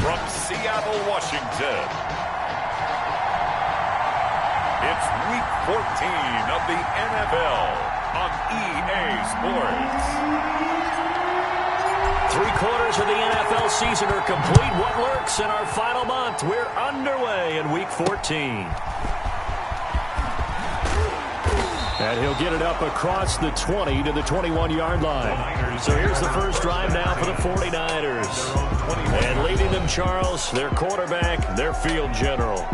From Seattle, Washington, it's Week 14 of the NFL on EA Sports. 3/4 of the NFL season are complete. What lurks in our final month? We're underway in Week 14. And he'll get it up across the 20 to the 21-yard line. So here's the first drive now for the 49ers. And leading them, Charles, their quarterback, their field general.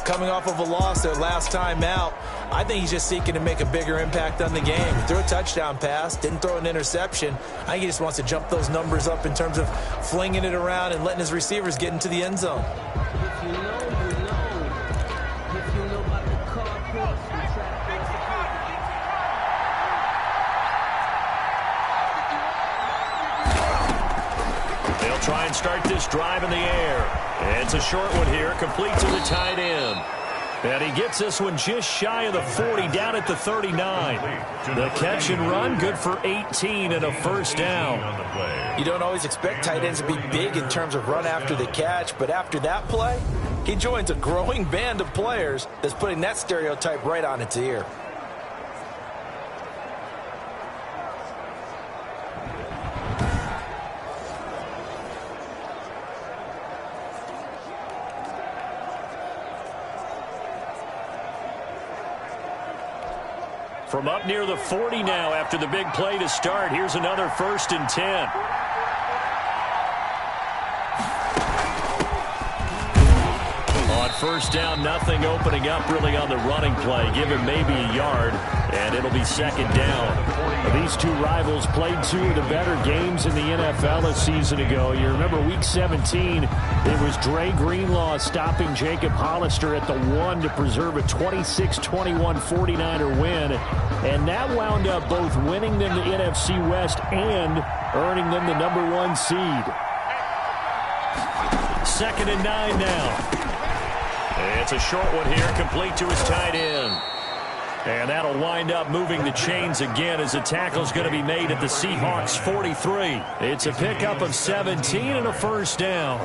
Coming off of a loss their last time out, I think he's just seeking to make a bigger impact on the game. He threw a touchdown pass, didn't throw an interception. I think he just wants to jump those numbers up in terms of flinging it around and letting his receivers get into the end zone. Try and start this drive in the air. It's a short one here, complete to the tight end. And he gets this one just shy of the 40, down at the 39. The catch and run, good for 18 and a first down. You don't always expect tight ends to be big in terms of run after the catch, but after that play, he joins a growing band of players that's putting that stereotype right on its ear. From up near the 40 now after the big play to start. Here's another 1st and 10. On first down, nothing opening up really on the running play. Give him maybe a yard, and it'll be 2nd down. These two rivals played two of the better games in the NFL a season ago. You remember Week 17, it was Dre Greenlaw stopping Jacob Hollister at the 1 to preserve a 26-21 49er win. And that wound up both winning them the NFC West and earning them the #1 seed. 2nd and 9 now. It's a short one here, complete to his tight end. And that'll wind up moving the chains again as the tackle's going to be made at the Seahawks 43. It's a pickup of 17 and a first down.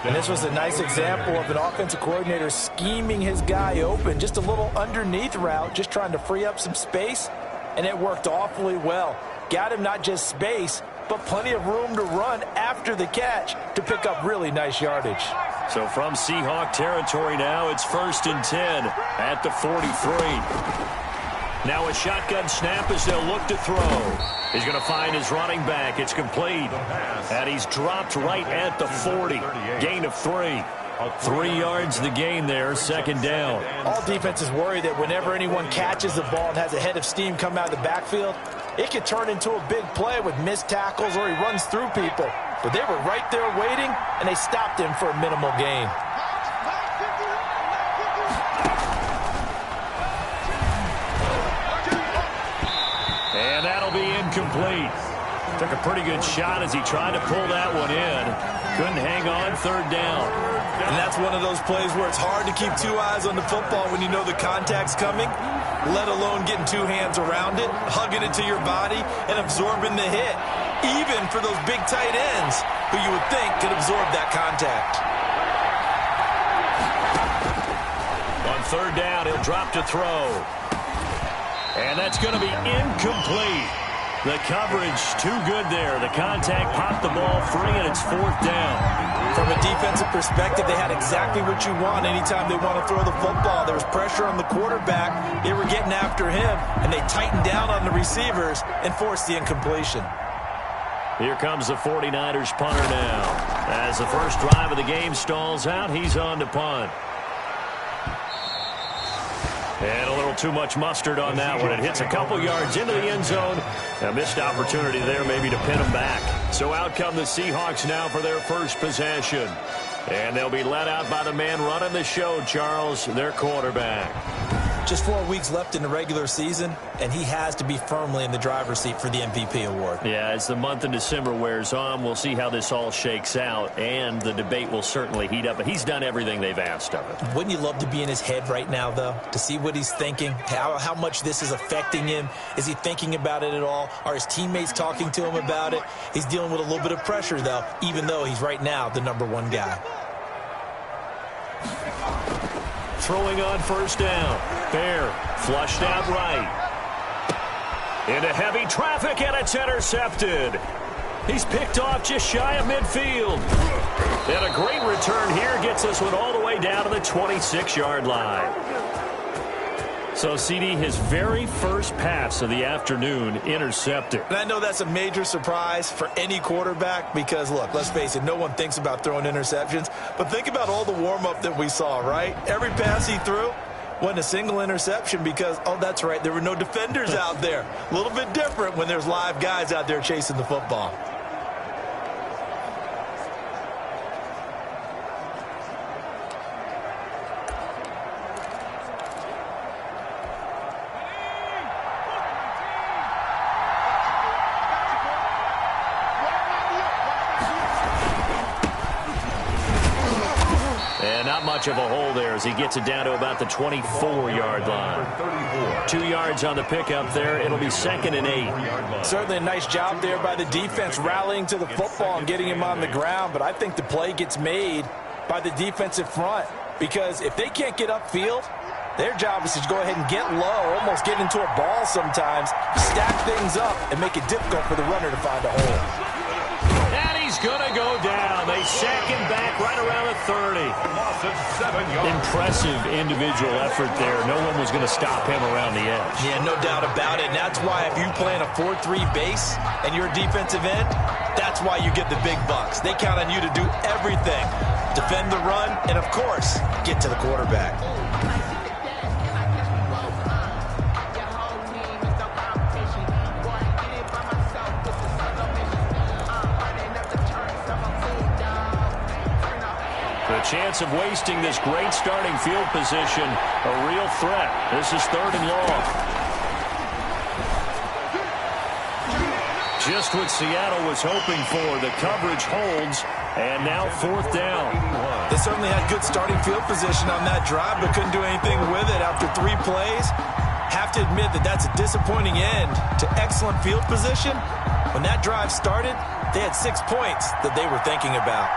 And this was a nice example of an offensive coordinator scheming his guy open. Just a little underneath route, just trying to free up some space, and it worked awfully well. Got him not just space, but plenty of room to run after the catch to pick up really nice yardage. So from Seahawk territory now, it's 1st and 10 at the 43. Now a shotgun snap as they'll look to throw. He's going to find his running back. It's complete. And he's dropped right at the 40. Gain of 3. 3 yards the gain there, 2nd down. All defenses worry that whenever anyone catches the ball and has a head of steam come out of the backfield, it could turn into a big play with missed tackles or he runs through people. But they were right there waiting, and they stopped him for a minimal gain. And that'll be incomplete. Took a pretty good shot as he tried to pull that one in. Couldn't hang on, 3rd down. And that's one of those plays where it's hard to keep 2 eyes on the football when you know the contact's coming, let alone getting 2 hands around it, hugging it to your body, and absorbing the hit. Even for those big tight ends who you would think could absorb that contact. On 3rd down, he'll drop to throw. And that's going to be incomplete. The coverage too good there. The contact popped the ball free, and it's 4th down. From a defensive perspective, they had exactly what you want anytime they want to throw the football. There was pressure on the quarterback. They were getting after him, and they tightened down on the receivers and forced the incompletion. Here comes the 49ers punter now. As the first drive of the game stalls out, he's on to punt. And a little too much mustard on that one. It hits a couple yards into the end zone. A missed opportunity there maybe to pin them back. So out come the Seahawks now for their first possession. And they'll be led out by the man running the show, Charles, their quarterback. Just 4 weeks left in the regular season, and he has to be firmly in the driver's seat for the MVP award. Yeah, as the month of December wears on, we'll see how this all shakes out, and the debate will certainly heat up. But he's done everything they've asked of him. Wouldn't you love to be in his head right now, though, to see what he's thinking, how much this is affecting him? Is he thinking about it at all? Are his teammates talking to him about it? He's dealing with a little bit of pressure, though, even though he's right now the #1 guy. Throwing on first down. Bear flushed out right. Into heavy traffic, and it's intercepted. He's picked off just shy of midfield. And a great return here gets this one all the way down to the 26-yard line. So, CD, his very first pass of the afternoon intercepted. And I know that's a major surprise for any quarterback because, look, let's face it, no one thinks about throwing interceptions. But think about all the warm-up that we saw, right? Every pass he threw wasn't a single interception because, oh, that's right, there were no defenders out there. A little bit different when there's live guys out there chasing the football. Much of a hole there as he gets it down to about the 24-yard line. 2 yards on the pickup there. It'll be 2nd and 8. Certainly a nice job there by the defense rallying to the football and getting him on the ground, but I think the play gets made by the defensive front because if they can't get upfield, their job is to go ahead and get low, almost get into a ball sometimes, stack things up, and make it difficult for the runner to find a hole. He's going to go down. They sack him back right around the 30. Impressive individual effort there. No one was going to stop him around the edge. Yeah, no doubt about it. And that's why if you play in a 4-3 base and you're a defensive end, that's why you get the big bucks. They count on you to do everything. Defend the run and, of course, get to the quarterback. The chance of wasting this great starting field position, a real threat. This is 3rd and long. Just what Seattle was hoping for. The coverage holds, and now 4th down. They certainly had good starting field position on that drive, but couldn't do anything with it after 3 plays. Have to admit that that's a disappointing end to excellent field position. When that drive started, they had 6 points that they were thinking about.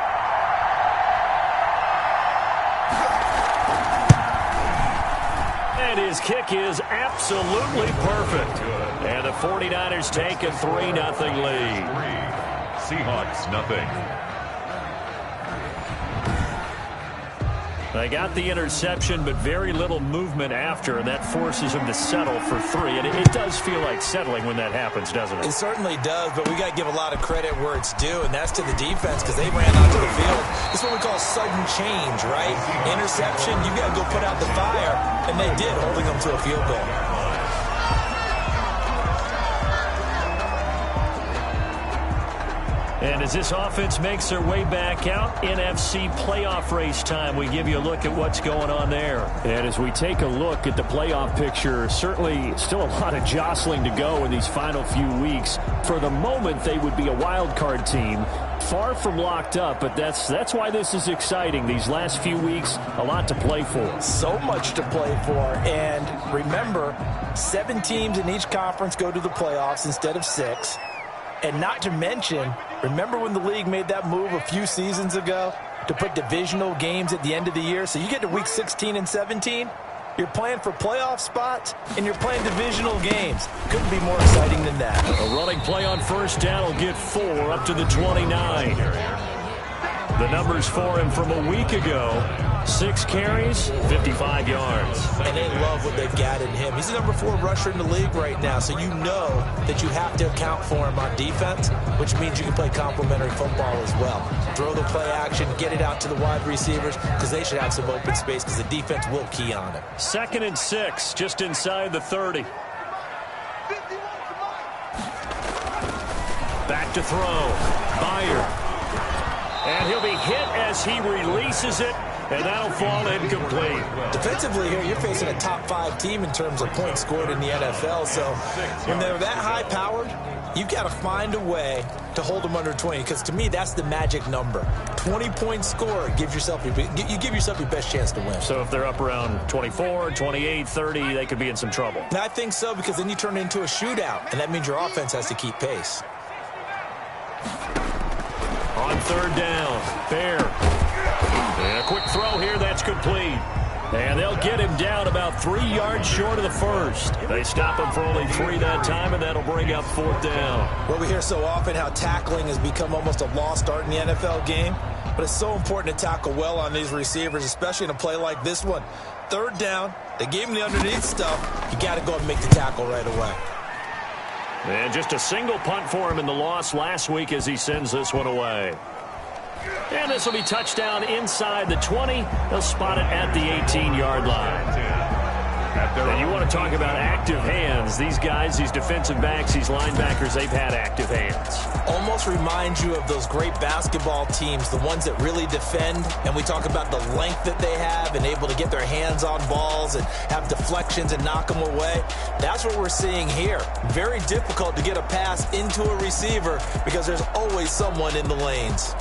And his kick is absolutely perfect. And the 49ers take a 3-0 lead. Seahawks nothing. They got the interception, but very little movement after, and that forces him to settle for 3. And it does feel like settling when that happens, doesn't it? It certainly does, but we got to give a lot of credit where it's due, and that's to the defense because they ran onto the field. This is what we call sudden change, right? Interception, you got to go put out the fire, and they did, holding them to a field goal. And as this offense makes their way back out, NFC playoff race time, we give you a look at what's going on there. And as we take a look at the playoff picture, certainly still a lot of jostling to go in these final few weeks. For the moment, they would be a wild card team, far from locked up, but that's why this is exciting. These last few weeks, a lot to play for. So much to play for. And remember, 7 teams in each conference go to the playoffs instead of 6. And not to mention, remember when the league made that move a few seasons ago to put divisional games at the end of the year? So you get to week 16 and 17, you're playing for playoff spots, and you're playing divisional games. Couldn't be more exciting than that. A running play on first down will get 4 up to the 29. The numbers for him from a week ago, 6 carries, 55 yards. And they love what they've got in him. He's the number 4 rusher in the league right now, so you know that you have to account for him on defense, which means you can play complementary football as well. Throw the play action, get it out to the wide receivers, because they should have some open space, because the defense will key on it. 2nd and 6, just inside the 30. Back to throw. Byer. And he'll be hit as he releases it, and that'll fall incomplete. Defensively here, you're facing a top 5 team in terms of points scored in the NFL. So when they're that high-powered, you've got to find a way to hold them under 20, because to me, that's the magic number. 20 points scored, you give yourself your best chance to win. So if they're up around 24, 28, 30, they could be in some trouble. And I think so, because then you turn it into a shootout, and that means your offense has to keep pace. On 3rd down, Bear. And a quick throw here, that's complete. And they'll get him down about 3 yards short of the first. They stop him for only 3 that time, and that'll bring up 4th down. Well, we hear so often how tackling has become almost a lost art in the NFL game. But it's so important to tackle well on these receivers, especially in a play like this one. 3rd down, they gave him the underneath stuff. You got to go and make the tackle right away. And just a single punt for him in the loss last week as he sends this one away. And this will be touchdown inside the 20. They'll spot it at the 18-yard line. And you want to talk about active hands. These guys, these defensive backs, these linebackers, they've had active hands. Almost reminds you of those great basketball teams, the ones that really defend. And we talk about the length that they have and able to get their hands on balls and have deflections and knock them away. That's what we're seeing here. Very difficult to get a pass into a receiver because there's always someone in the lanes.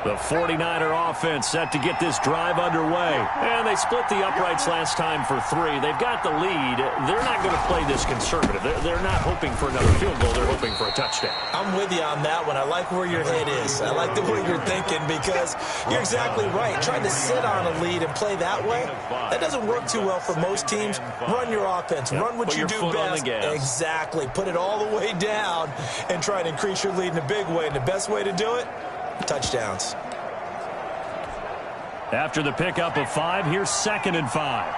The 49er offense set to get this drive underway. And they split the uprights last time for 3. They've got the lead. They're not going to play this conservative. They're not hoping for another field goal. They're hoping for a touchdown. I'm with you on that one. I like where your head is. I like the way you're thinking because you're exactly right. Trying to sit on a lead and play that way, that doesn't work too well for most teams. Run your offense. Run what you do best. Exactly. Put it all the way down and try to increase your lead in a big way. And the best way to do it, touchdowns. After the pickup of 5, here's 2nd and 5.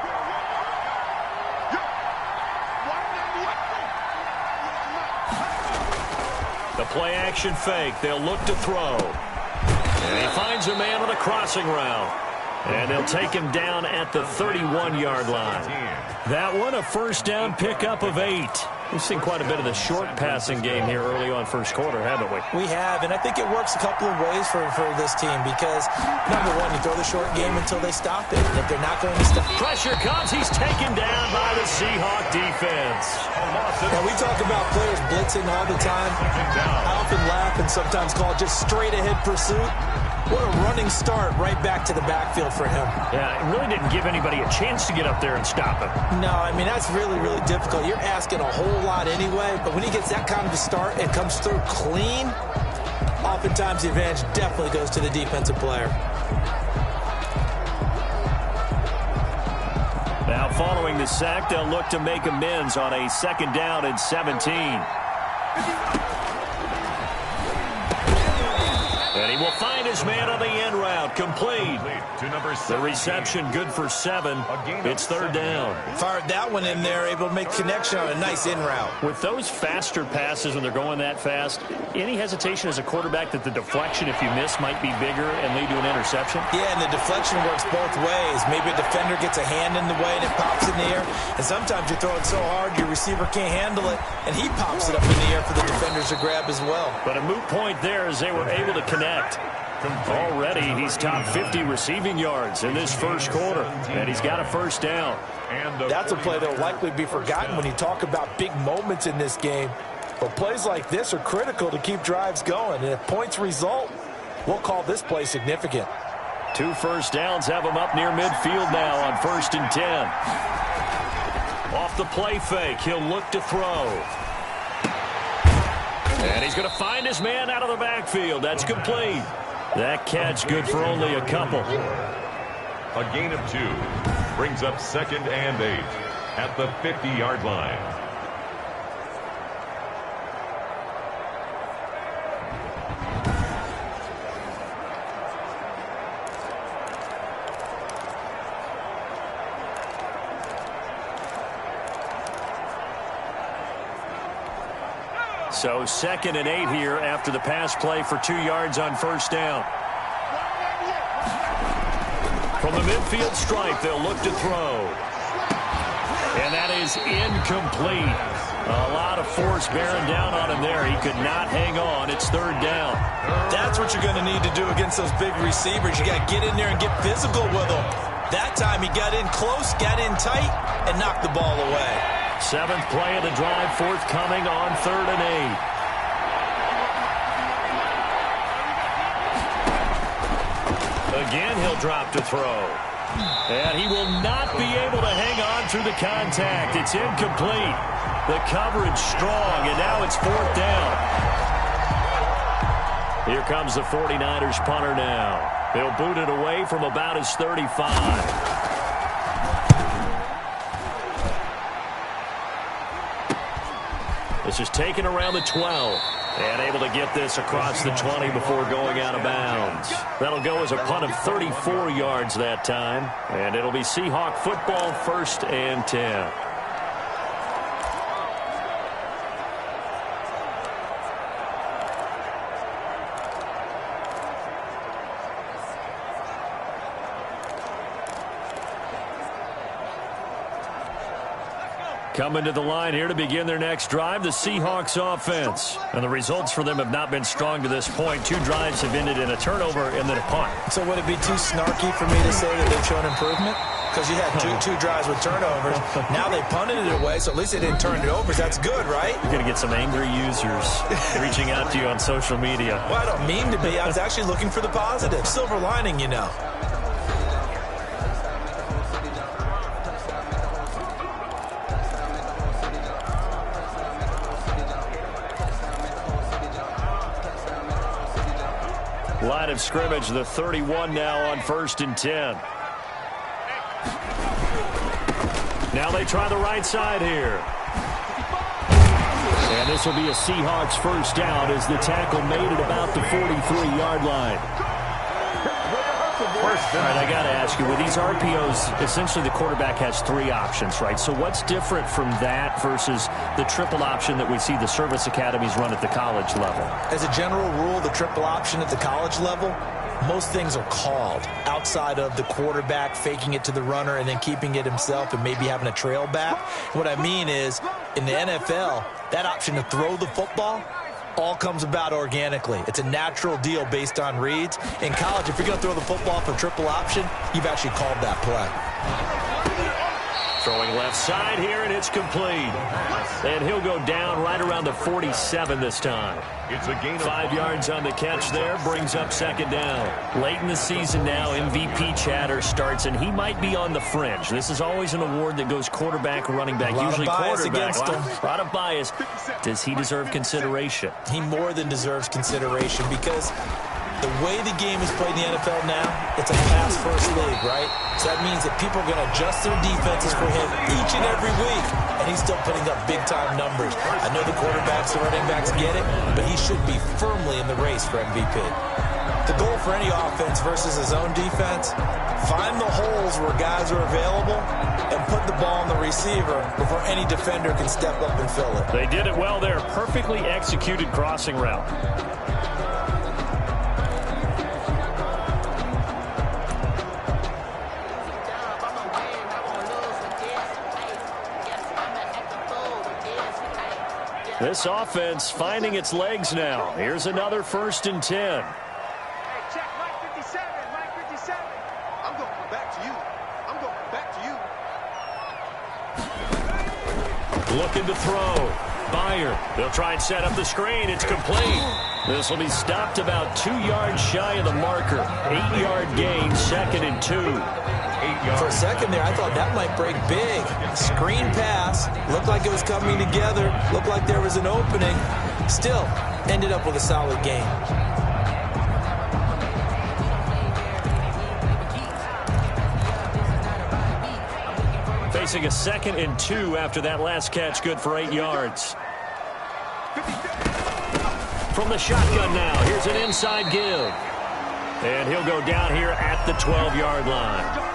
The play action fake. They'll look to throw. And he finds a man on a crossing route. And they'll take him down at the 31-yard line. That one, a 1st down pickup of 8. We've seen quite a bit of the short passing game here early on first quarter, haven't we? We have, and I think it works a couple of ways for this team because, number one, you throw the short game until they stop it. And if they're not going to stop... Pressure comes. He's taken down by the Seahawk defense. Now, we talk about players blitzing all the time. I often laugh and sometimes call it just straight-ahead pursuit. What a running start right back to the backfield for him. Yeah, it really didn't give anybody a chance to get up there and stop him. No, I mean, that's really, really difficult. You're asking a whole lot anyway, but when he gets that kind of a start and comes through clean, oftentimes the advantage definitely goes to the defensive player. Now, following the sack, they'll look to make amends on a 2nd down and 17. And he will find his man on the end route. Complete. The reception good for 7. It's 3rd down. Fired that one in there, able to make connection on a nice in route. With those faster passes when they're going that fast, any hesitation as a quarterback that the deflection, if you miss, might be bigger and lead to an interception? Yeah, and the deflection works both ways. Maybe a defender gets a hand in the way and it pops in the air. And sometimes you throw it so hard your receiver can't handle it, and he pops it up in the air for the defenders to grab as well. But a moot point there as they were able to connect. Already, he's top 50 receiving yards in this first quarter, and he's got a 1st down. That's a play that will likely be forgotten when you talk about big moments in this game. But plays like this are critical to keep drives going, and if points result, we'll call this play significant. 2 1st downs have him up near midfield now on 1st and 10. Off the play fake, he'll look to throw. And he's going to find his man out of the backfield. That's complete. That catch good for only a couple. A gain of 2 brings up 2nd and 8 at the 50-yard line. So 2nd and 8 here after the pass play for 2 yards on 1st down. From the midfield stripe, they'll look to throw. And that is incomplete. A lot of force bearing down on him there. He could not hang on. It's 3rd down. That's what you're going to need to do against those big receivers. You got to get in there and get physical with them. That time he got in close, got in tight, and knocked the ball away. 7th play of the drive, forthcoming on 3rd and 8. Again, he'll drop to throw. And he will not be able to hang on through the contact. It's incomplete. The coverage strong, and now it's 4th down. Here comes the 49ers punter now. He'll boot it away from about his 35. This is taken around the 12. And able to get this across the 20 before going out of bounds. That'll go as a punt of 34 yards that time. And it'll be Seahawk football, 1st and 10. Coming to the line here to begin their next drive, the Seahawks offense. And the results for them have not been strong to this point. 2 drives have ended in a turnover and then a punt. So would it be too snarky for me to say that they've shown improvement? Because you had two drives with turnovers. Now they punted it away, so at least they didn't turn it over. That's good, right? You're going to get some angry users reaching out to you on social media. Well, I don't mean to be. I was actually looking for the positive. Silver lining, you know. Line of scrimmage, the 31 now on 1st and 10. Now they try the right side here. And this will be a Seahawks 1st down as the tackle made at about the 43-yard line. All right, I got to ask you, with these RPOs, essentially the quarterback has 3 options, right? So what's different from that versus the triple option that we see the service academies run at the college level? As a general rule, the triple option at the college level, most things are called outside of the quarterback faking it to the runner and then keeping it himself and maybe having a trail back. What I mean is, in the NFL, that option to throw the football all comes about organically. It's a natural deal based on reads. In college, if you're going to throw the football for triple option, you've actually called that play. Throwing left side here, and it's complete. And he'll go down right around the 47 this time. It's a gain of 5 yards on the catch there, brings up 2nd down. Late in the season now, MVP chatter starts, and he might be on the fringe. This is always an award that goes quarterback, running back, usually quarterback. A lot of bias. Does he deserve consideration? He more than deserves consideration because the way the game is played in the NFL now, it's a pass-first league, right? So that means that people are going to adjust their defenses for him each and every week, and he's still putting up big-time numbers. I know the quarterbacks, the running backs get it, but he should be firmly in the race for MVP. The goal for any offense versus his own defense, find the holes where guys are available and put the ball on the receiver before any defender can step up and fill it. They did it well there. Perfectly executed crossing route. This offense finding its legs now. Here's another 1st and 10. Hey, check Mike 57, Mike 57. I'm going back to you. I'm going back to you. Looking to throw. Beyer. They'll try and set up the screen. It's complete. This will be stopped about 2 yards shy of the marker. 8-yard gain, 2nd and 2. For a second there, I thought that might break big. Screen pass. Looked like it was coming together. Looked like there was an opening. Still, ended up with a solid gain. Facing a 2nd and 2 after that last catch, good for 8 yards. From the shotgun now, here's an inside give. And he'll go down here at the 12-yard line.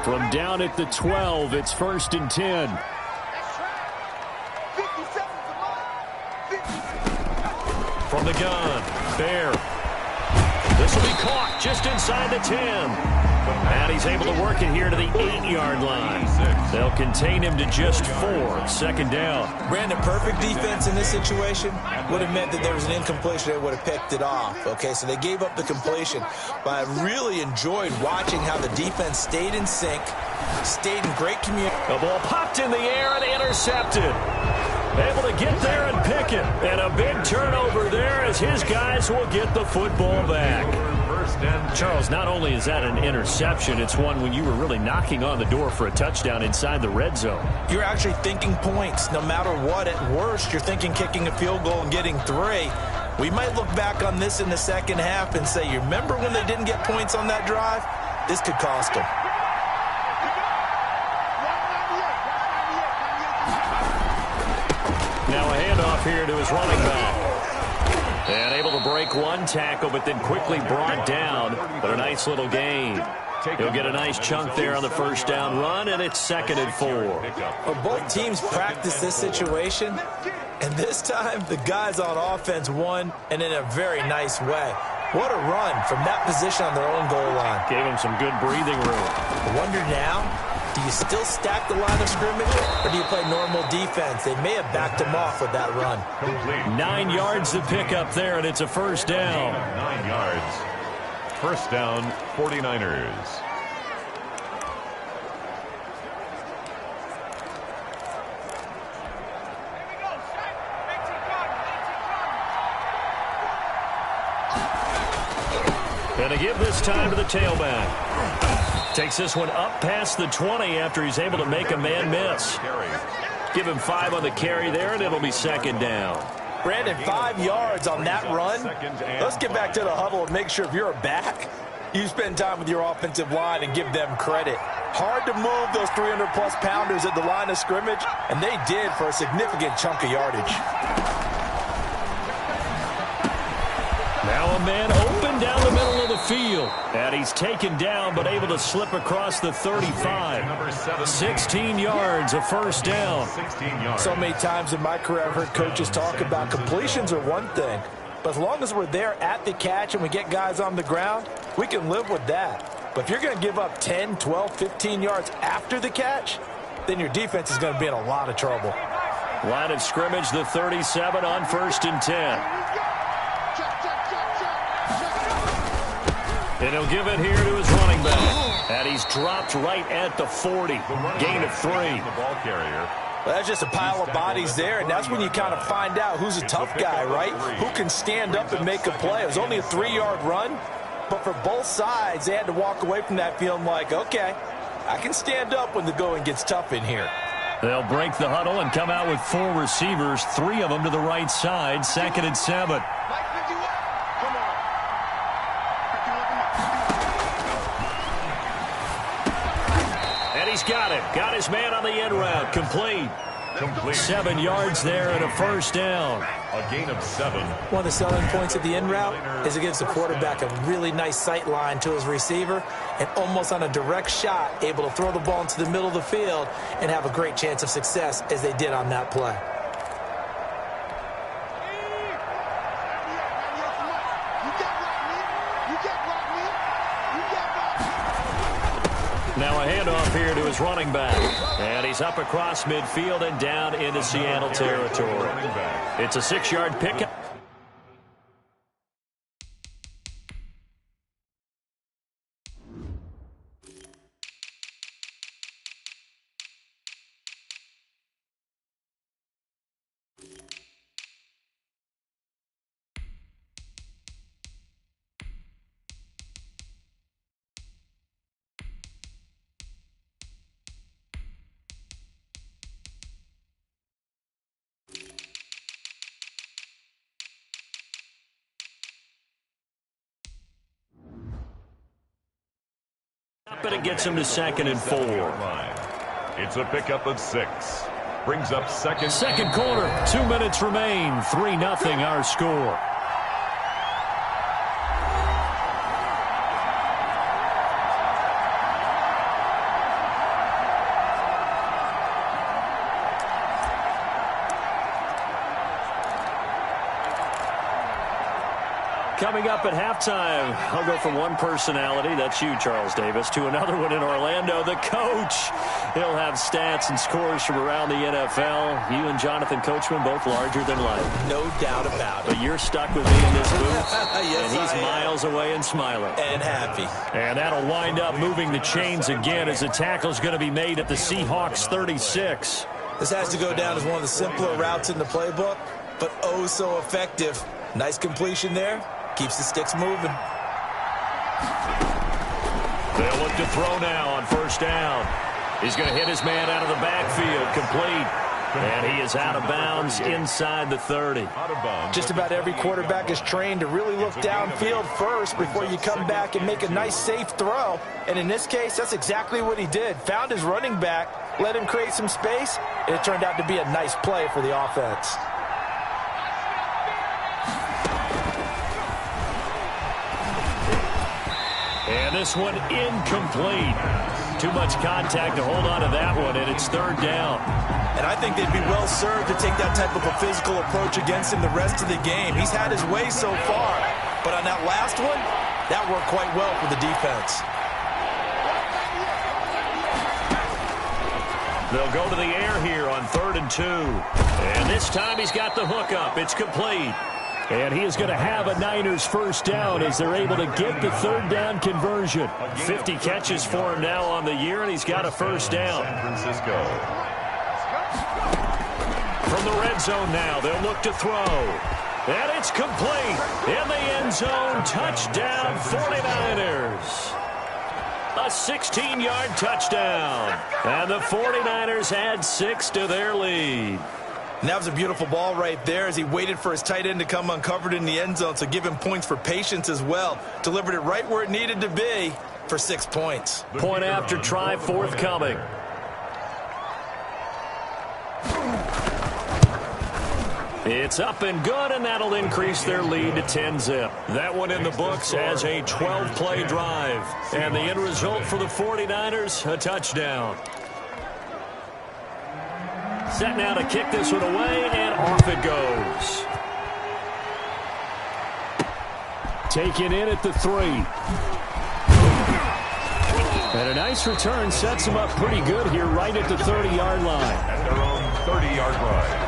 From down at the 12, it's 1st and 10. From the gun, Bear. This will be caught just inside the 10. And he's able to work it here to the 8-yard line. They'll contain him to just 4. 2nd down. Brandon, perfect defense in this situation would have meant that there was an incompletion. They would have picked it off. Okay, so they gave up the completion. But I really enjoyed watching how the defense stayed in sync, stayed in great communication. The ball popped in the air and intercepted. Able to get there and pick it. And a big turnover there as his guys will get the football back. Charles, not only is that an interception, it's one when you were really knocking on the door for a touchdown inside the red zone. You're actually thinking points. No matter what, at worst, you're thinking kicking a field goal and getting 3. We might look back on this in the second half and say, you remember when they didn't get points on that drive? This could cost them. Now a handoff here to his running back. And able to break one tackle, but then quickly brought down. But a nice little gain. He'll get a nice chunk there on the first down run, and it's 2nd and 4. Well, both teams practice this situation, and this time the guys on offense won, and in a very nice way. What a run from that position on their own goal line. Gave him some good breathing room. I wonder now, do you still stack the line of scrimmage, or do you play normal defense? They may have backed him off with that run. 9 yards to pick up there, and it's a first down. 9 yards. First down, 49ers. And to give this time to the tailback. Takes this one up past the 20 after he's able to make a man miss. Give him 5 on the carry there, and it'll be 2nd down. Brandon, 5 yards on that run. Let's get back to the huddle and make sure if you're a back, you spend time with your offensive line and give them credit. Hard to move those 300-plus pounders at the line of scrimmage, and they did for a significant chunk of yardage. Now a man open down the middle of the field. And he's taken down but able to slip across the 35. 16 yards, a first down. So many times in my career I've heard coaches talk about completions are one thing. But as long as we're there at the catch and we get guys on the ground, we can live with that. But if you're going to give up 10, 12, 15 yards after the catch, then your defense is going to be in a lot of trouble. Line of scrimmage, the 37 on 1st and 10. And he'll give it here to his running back. And he's dropped right at the 40. Gain of 3. Well, that's just a pile of bodies there, and that's when you kind of find out who's a tough guy, right? Who can stand up and make a play. It was only a 3-yard run, but for both sides, they had to walk away from that feeling like, okay, I can stand up when the going gets tough in here. They'll break the huddle and come out with 4 receivers, 3 of them to the right side, 2nd and 7. He's got it. Got his man on the in route. Complete. 7 yards there and a first down. A gain of 7. One of the selling points of the in route is it gives the quarterback a really nice sight line to his receiver and almost on a direct shot able to throw the ball into the middle of the field and have a great chance of success as they did on that play. Now a handoff here to his running back. And he's up across midfield and down into Seattle territory. It's a 6-yard pickup. But it gets him to 2nd and 4. It's a pickup of 6. Brings up second quarter. 2 minutes remain. 3-0 our score. Coming up at halftime, I'll go from one personality, that's you, Charles Davis, to another one in Orlando, the coach. He'll have stats and scores from around the NFL. You and Jonathan Coachman, both larger than life. No doubt about it. But you're stuck with me in this booth, yes, and he's miles away and smiling. And happy. And that'll wind up moving the chains again as the tackle's going to be made at the Seahawks 36. This has to go down as one of the simpler routes in the playbook, but oh so effective. Nice completion there. Keeps the sticks moving. They'll look to throw now on first down. He's going to hit his man out of the backfield, complete. And he is out of bounds inside the 30. Just about every quarterback is trained to really look downfield first before you come back and make a nice, safe throw. And in this case, that's exactly what he did. Found his running back, let him create some space, and it turned out to be a nice play for the offense. And this one incomplete. Too much contact to hold on to that one, and it's third down. And I think they'd be well served to take that type of a physical approach against him the rest of the game. He's had his way so far, but on that last one, that worked quite well for the defense. They'll go to the air here on 3rd and 2. And this time he's got the hook up. It's complete. And he is going to have a Niners first down as they're able to get the third down conversion. 50 catches for him now on the year, and he's got a first down. San Francisco. From the red zone now, they'll look to throw. And it's complete. In the end zone, touchdown 49ers. A 16-yard touchdown. And the 49ers add 6 to their lead. And that was a beautiful ball right there as he waited for his tight end to come uncovered in the end zone, so give him points for patience as well. Delivered it right where it needed to be for 6 points. Point after try forthcoming. It's up and good, and that'll increase their lead to 10-zip. That one in the books as a 12-play drive. And the end result for the 49ers, a touchdown. Set now to kick this one away, and off it goes. Taken in at the 3. And a nice return sets him up pretty good here right at the 30-yard line. At their own 30-yard line.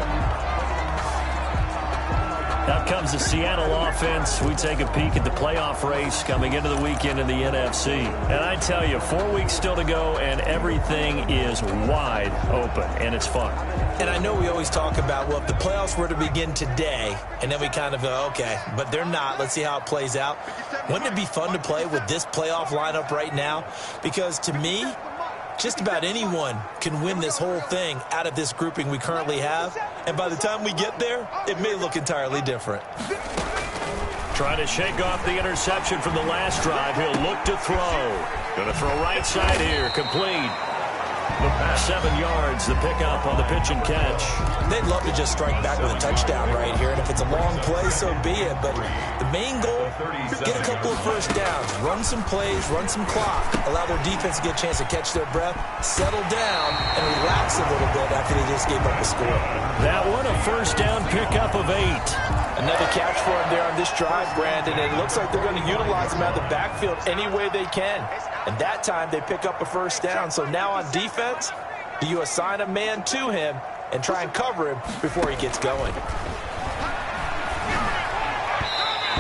Out comes the Seattle offense. We take a peek at the playoff race coming into the weekend in the NFC. And I tell you, 4 weeks still to go, and everything is wide open, and it's fun. And I know we always talk about, well, if the playoffs were to begin today, and then we kind of go, okay, but they're not. Let's see how it plays out. Wouldn't it be fun to play with this playoff lineup right now? Because to me, just about anyone can win this whole thing out of this grouping we currently have. And by the time we get there, it may look entirely different. Trying to shake off the interception from the last drive. He'll look to throw. Going to throw right side here. Complete. 7 yards, the pickup on the pitch and catch. They'd love to just strike back with a touchdown right here, and if it's a long play, so be it. But the main goal, get a couple of first downs, run some plays, run some clock, allow their defense to get a chance to catch their breath, settle down, and relax a little bit after they just gave up a score. That one, a first down pickup of 8. Another catch for him there on this drive, Brandon, and it looks like they're going to utilize him out of the backfield any way they can. And that time they pick up a first down. So now on defense, do you assign a man to him and try and cover him before he gets going?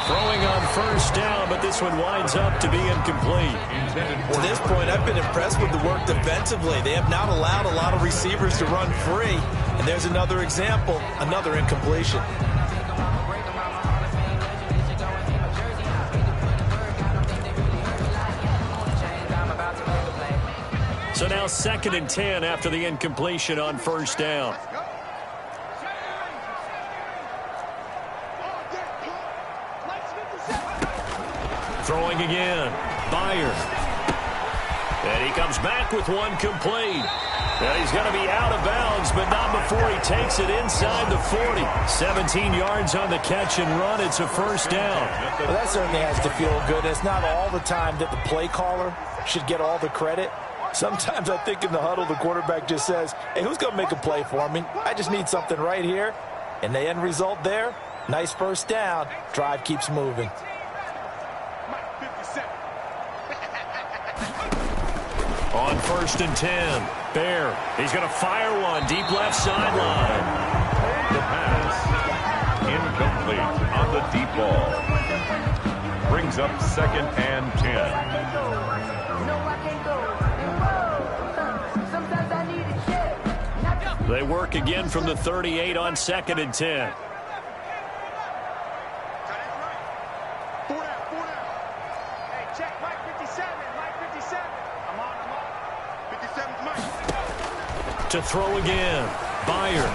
Throwing on first down, but this one winds up to be incomplete. To this point, I've been impressed with the work defensively. They have not allowed a lot of receivers to run free. And there's another example, another incompletion. So now 2nd and 10 after the incompletion on first down. Throwing again. Byer. And he comes back with one complete. And he's going to be out of bounds, but not before he takes it inside the 40. 17 yards on the catch and run. It's a first down. Well, that certainly has to feel good. It's not all the time that the play caller should get all the credit. Sometimes I think in the huddle, the quarterback just says, hey, who's going to make a play for me? I just need something right here. And the end result there, nice first down. Drive keeps moving. On 1st and 10, Bear. He's going to fire one deep left sideline. The pass. Incomplete on the deep ball. Brings up 2nd and 10. They work again from the 38 on 2nd and 10. To throw again. Byer.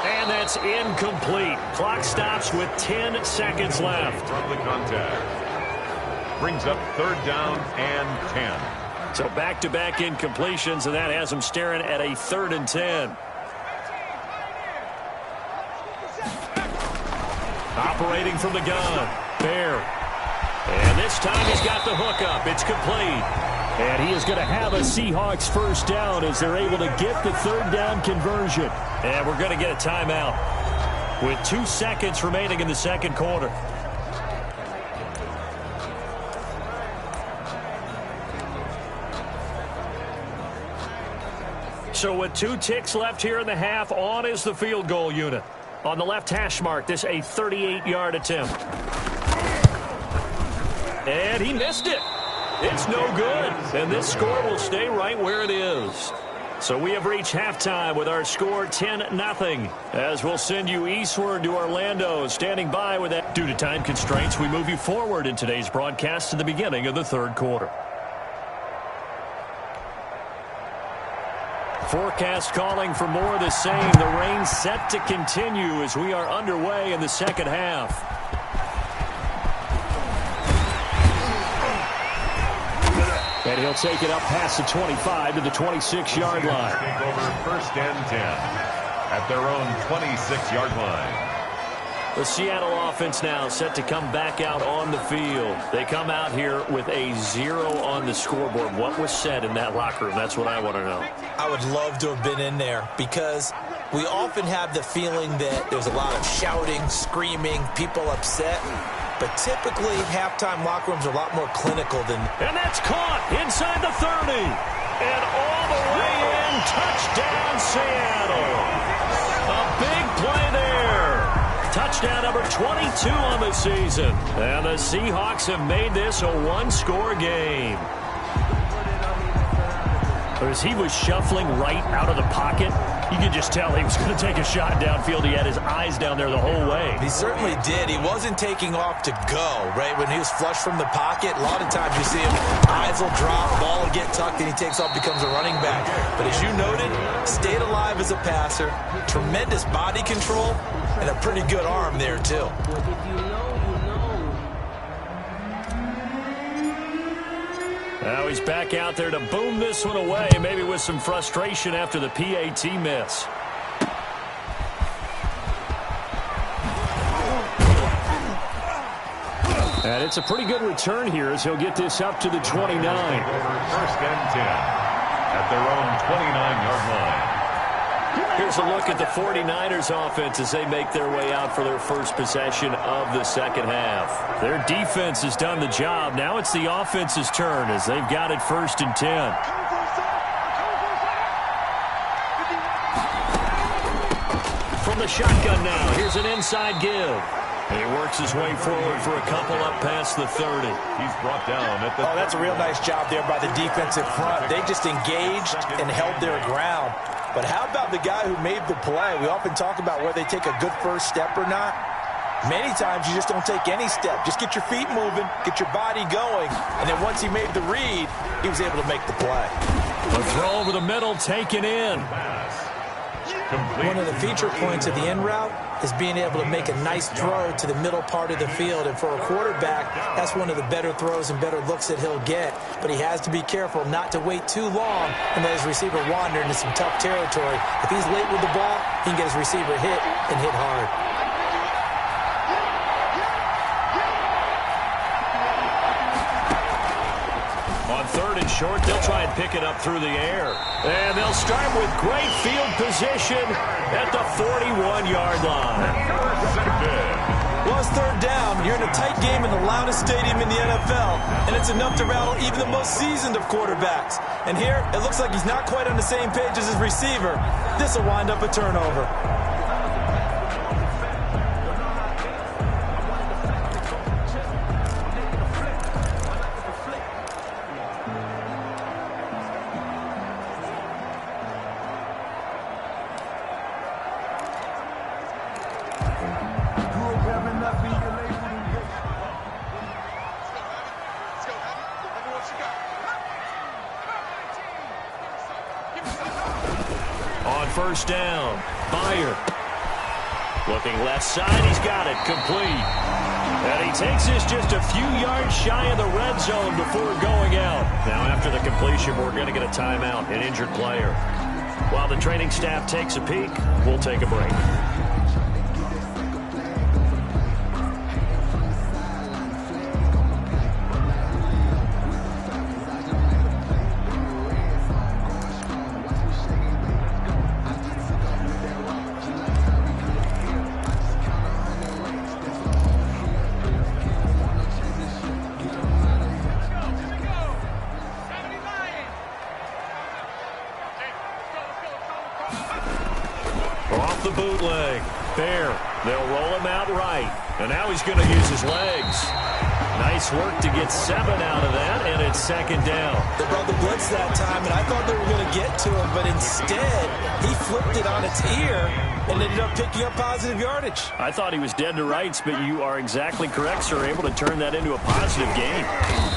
And that's incomplete. Clock stops with 10 seconds left. From the contact. Brings up 3rd down and 10. So back-to-back incompletions, and that has them staring at a 3rd and 10. Operating from the gun. Bear. And this time he's got the hook up. It's complete. And he is going to have a Seahawks first down as they're able to get the 3rd down conversion. And we're going to get a timeout with 2 seconds remaining in the 2nd quarter. So with 2 ticks left here in the half, on is the field goal unit. On the left hash mark, this a 38-yard attempt. And he missed it. It's no good. And this score will stay right where it is. So we have reached halftime with our score 10-0. As we'll send you eastward to Orlando, standing by with that. Due to time constraints, we move you forward in today's broadcast to the beginning of the 3rd quarter. Forecast calling for more of the same. The rain set to continue as we are underway in the 2nd half. And he'll take it up past the 25 to the 26-yard line. Take over 1st and 10 at their own 26-yard line. The Seattle offense now set to come back out on the field. They come out here with a 0 on the scoreboard. What was said in that locker room? That's what I want to know. I would love to have been in there because we often have the feeling that there's a lot of shouting, screaming, people upset. But typically, halftime locker rooms are a lot more clinical than... And that's caught inside the 30. And all the way in, touchdown Seattle. A big play there. Touchdown number 22 on the season. And the Seahawks have made this a 1-score game. As he was shuffling right out of the pocket, you could just tell he was going to take a shot downfield. He had his eyes down there the whole way. He certainly did. He wasn't taking off to go, right? When he was flush from the pocket, a lot of times you see him, eyes will drop, ball will get tucked, and he takes off, becomes a running back. But as you noted, stayed alive as a passer, tremendous body control, and a pretty good arm there, too. Now he's back out there to boom this one away, maybe with some frustration after the PAT miss. And it's a pretty good return here as he'll get this up to the 29. 1st and 10 at their own 29-yard line. Here's a look at the 49ers offense as they make their way out for their first possession of the 2nd half. Their defense has done the job. Now it's the offense's turn as they've got it 1st and 10. From the shotgun now, here's an inside give. And he works his way forward for a couple up past the 30. He's brought down at the... Oh, that's a real nice job there by the defensive front. They just engaged and held their ground. But how about the guy who made the play? We often talk about whether they take a good first step or not. Many times you just don't take any step. Just get your feet moving, get your body going, and then once he made the read, he was able to make the play. The throw over the middle taken in. One of the feature points of the in route is being able to make a nice throw to the middle part of the field. And for a quarterback, that's one of the better throws and better looks that he'll get. But he has to be careful not to wait too long and let his receiver wander into some tough territory. If he's late with the ball, he can get his receiver hit and hit hard. On 3rd and short, they'll try and pick it up through the air. And they'll start with great field position at the 41-yard line. Well, it's 3rd down. You're in a tight game in the loudest stadium in the NFL, and it's enough to rattle even the most seasoned of quarterbacks. And here, it looks like he's not quite on the same page as his receiver. This will wind up a turnover. first down. Byer. Looking left side. He's got it. Complete. And he takes this just a few yards shy of the red zone before going out. Now, after the completion, we're going to get a timeout, an injured player. While the training staff takes a peek, we'll take a break. Off the bootleg. There. They'll roll him out right. And now he's going to use his legs. Nice work to get 7 out of that, and it's second down. They brought the blitz that time, and I thought they were going to get to him, but instead he flipped it on its ear and ended up picking up positive yardage. I thought he was dead to rights, but you are exactly correct, sir. Able to turn that into a positive gain.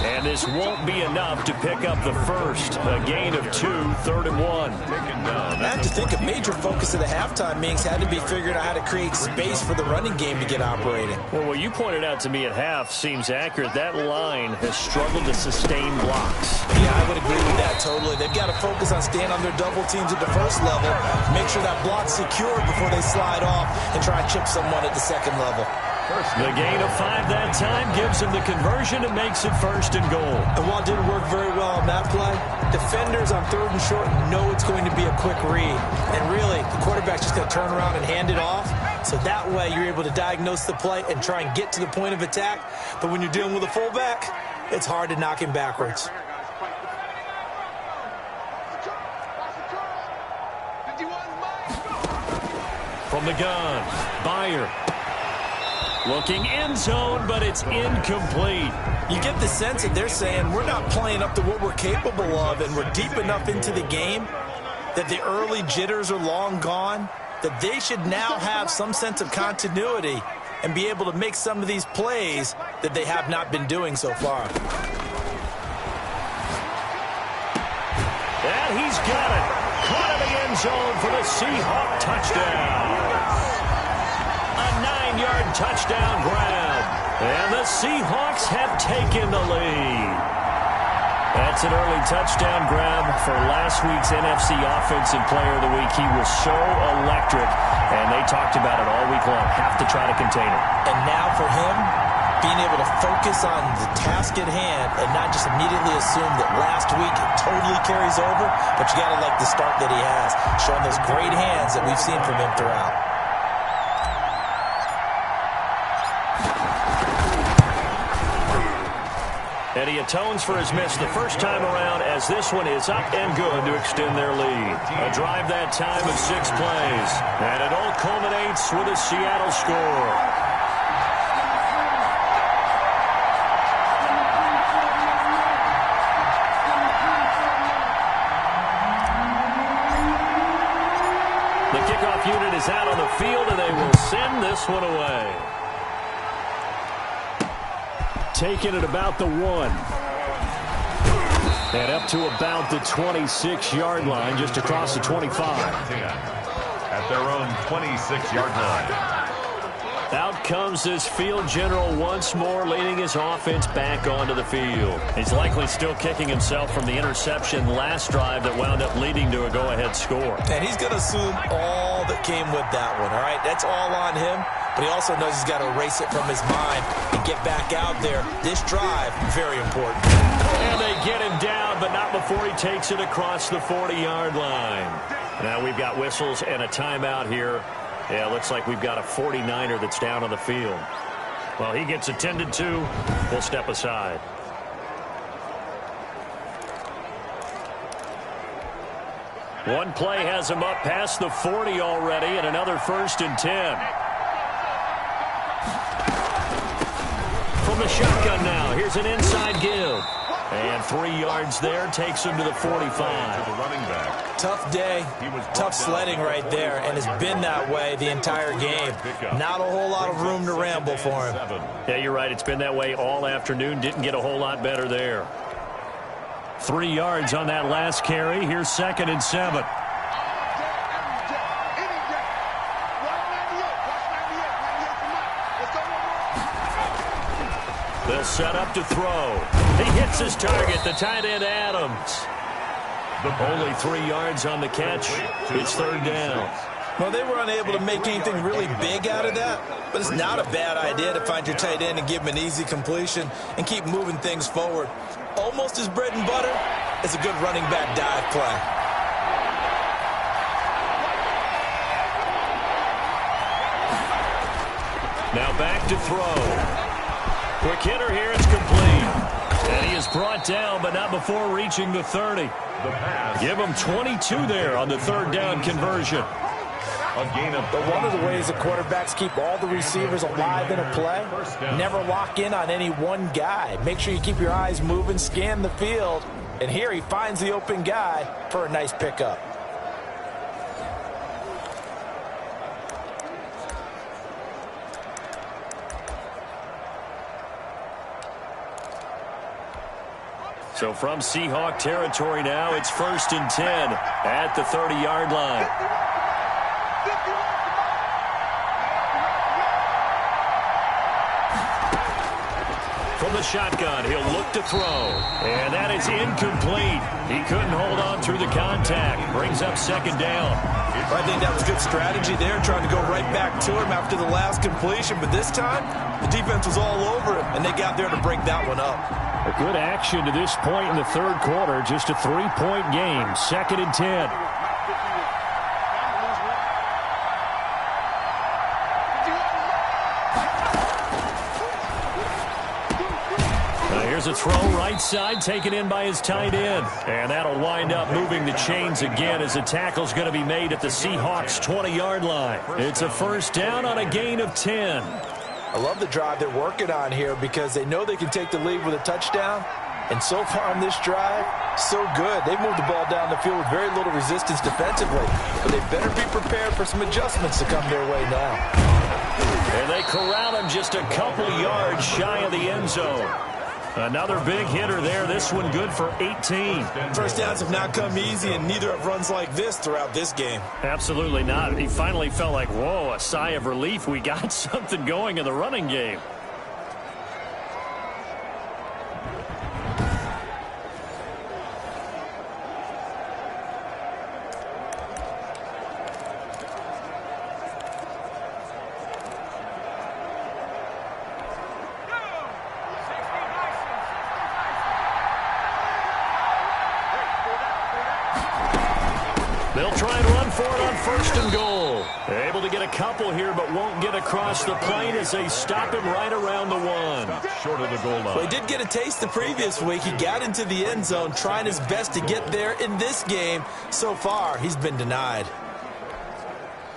And this won't be enough to pick up the first. A gain of 2, 3rd and 1. I have to think a major focus of the halftime meetings had to be figuring out how to create space for the running game to get operating. Well, what you pointed out to me at half seems accurate. That line has struggled to sustain blocks. Yeah, I would agree with that totally. They've got to focus on staying on their double teams at the first level, make sure that block's secure before they slide off and try and chip someone at the second level. The gain of 5 that time gives him the conversion and makes it 1st and goal. And while it didn't work very well on that play, defenders on 3rd and short know it's going to be a quick read. And really, the quarterback's just going to turn around and hand it off. So that way you're able to diagnose the play and try and get to the point of attack. But when you're dealing with a fullback, it's hard to knock him backwards. From the gun, Byer. Looking end zone, but it's incomplete. You get the sense that they're saying we're not playing up to what we're capable of, and we're deep enough into the game that the early jitters are long gone, that they should now have some sense of continuity and be able to make some of these plays that they have not been doing so far. And he's got it. Caught in the end zone for the Seahawk touchdown. A 9-yard touchdown grab. And the Seahawks have taken the lead. That's an early touchdown grab for last week's NFC Offensive Player of the Week. He was so electric, and they talked about it all week long. Have to try to contain it. And now for him, being able to focus on the task at hand and not just immediately assume that last week it totally carries over, but you got to like the start that he has, showing those great hands that we've seen from him throughout. And he atones for his miss the first time around, as this one is up and good to extend their lead. A drive that time of 6 plays. And it all culminates with a Seattle score. The kickoff unit is out on the field, and they will send this one away. Taken at about the 1. And up to about the 26-yard line, just across the 25. At their own 26-yard line. Out comes this field general once more, leading his offense back onto the field. He's likely still kicking himself from the interception last drive that wound up leading to a go-ahead score. And he's going to assume all that came with that one, all right? That's all on him, but he also knows he's got to erase it from his mind and get back out there. This drive, very important. And they get him down, but not before he takes it across the 40-yard line. Now we've got whistles and a timeout here. Yeah, looks like we've got a 49er that's down on the field. Well, he gets attended to. We'll step aside. One play has him up past the 40 already, and another 1st and 10. From the shotgun now, here's an inside give. And 3 yards there, takes him to the 45. To the running back. Tough day, tough sledding right there, and it's been that way the entire game. Not a whole lot of room to ramble for him. Yeah, you're right. It's been that way all afternoon. Didn't get a whole lot better there. 3 yards on that last carry. Here's 2nd and 7. They'll set up to throw. He hits his target, the tight end Adams. Only 3 yards on the catch. It's third down. Well, they were unable to make anything really big out of that, but it's not a bad idea to find your tight end and give him an easy completion and keep moving things forward. Almost his bread and butter is a good running back dive play. Now back to throw. Quick hitter here, it's complete. And he is brought down, but not before reaching the 30. Give him 22 there on the third down conversion. But one of the ways the quarterbacks keep all the receivers alive in a play, never lock in on any one guy. Make sure you keep your eyes moving, scan the field. And here he finds the open guy for a nice pickup. So from Seahawk territory now, it's 1st and 10 at the 30-yard line. From the shotgun, he'll look to throw. And that is incomplete. He couldn't hold on through the contact. Brings up second down. I think that was good strategy there, trying to go right back to him after the last completion. But this time, the defense was all over him, and they got there to break that one up. A good action to this point in the third quarter. Just a 3-point game. 2nd and 10. Here's a throw right side, taken in by his tight end. And that'll wind up moving the chains again as a tackle's going to be made at the Seahawks' 20-yard line. It's a first down on a gain of 10. I love the drive they're working on here because they know they can take the lead with a touchdown. And so far on this drive, so good. They've moved the ball down the field with very little resistance defensively. But they better be prepared for some adjustments to come their way now. And they corral him just a couple yards shy of the end zone. Another big hitter there. This one good for 18. First downs have not come easy, and neither have runs like this throughout this game. Absolutely not. He finally felt like, whoa, a sigh of relief. We got something going in the running game. They'll try and run for it on 1st and goal. They're able to get a couple here, but won't get across the plane as they stop him right around the 1. Short of the goal line. Well, he did get a taste the previous week. He got into the end zone, trying his best to get there in this game. So far, he's been denied.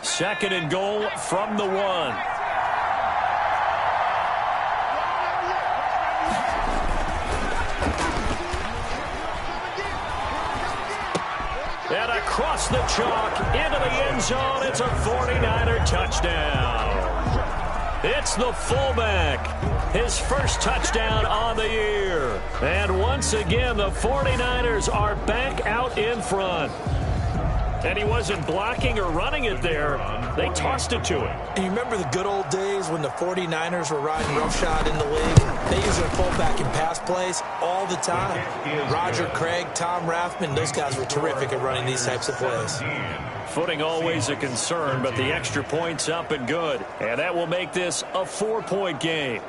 2nd and goal from the 1. And across the chalk, into the end zone, it's a 49er touchdown. It's the fullback. His first touchdown on the year. And once again, the 49ers are back out in front. And he wasn't blocking or running it there. They tossed it to him. And you remember the good old days when the 49ers were riding roughshod in the league? They use their fullback in pass plays all the time. Roger Craig, Tom Rathman, those guys were terrific at running these types of plays. Footing always a concern, but the extra point's up and good. And that will make this a 4-point game.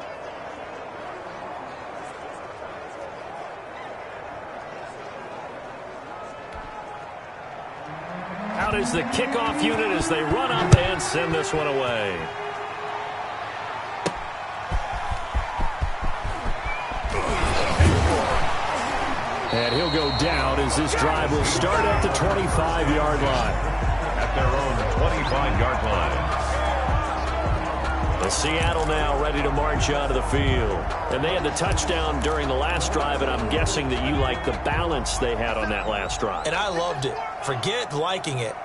Out is the kickoff unit as they run up and send this one away. And he'll go down as this drive will start at the 25-yard line. At their own 25-yard line. The Seattle now ready to march onto the field. And they had the touchdown during the last drive, and I'm guessing that you like the balance they had on that last drive. And I loved it. Forget liking it.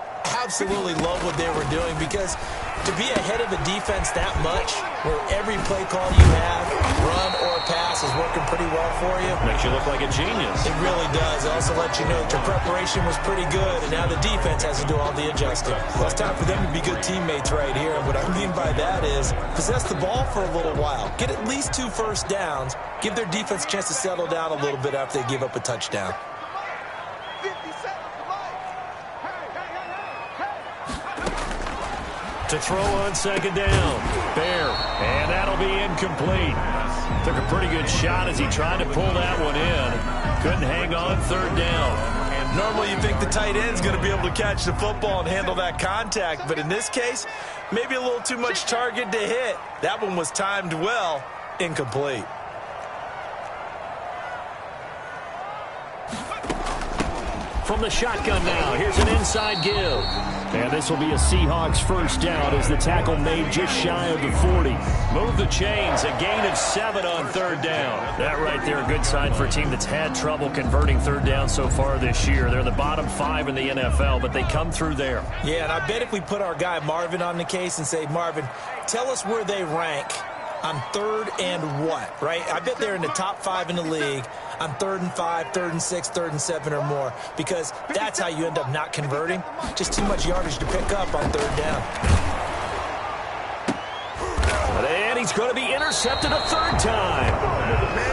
Absolutely love what they were doing, because to be ahead of a defense that much, where every play call you have, run or pass, pass is working pretty well for you. Makes you look like a genius. It really does. It also lets you know that your preparation was pretty good, and now the defense has to do all the adjusting. Well, it's time for them to be good teammates right here. And what I mean by that is possess the ball for a little while. Get at least 2 first downs. Give their defense a chance to settle down a little bit after they give up a touchdown. To throw on second down. Bear. And that'll be incomplete. Took a pretty good shot as he tried to pull that one in. Couldn't hang on third down. Normally you think the tight end's going to be able to catch the football and handle that contact, but in this case, maybe a little too much target to hit. That one was timed well. Incomplete. From the shotgun now, here's an inside give. And this will be a Seahawks first down as the tackle made just shy of the 40. Move the chains, a gain of 7 on third down. That right there, a good sign for a team that's had trouble converting third down so far this year. They're the bottom 5 in the NFL, but they come through there. Yeah, and I bet if we put our guy Marvin on the case and say, Marvin, tell us where they rank on third and what, right? I bet they're in the top 5 in the league on 3rd and 5, 3rd and 6, 3rd and 7 or more, because that's how you end up not converting. Just too much yardage to pick up on third down. And he's going to be intercepted a third time.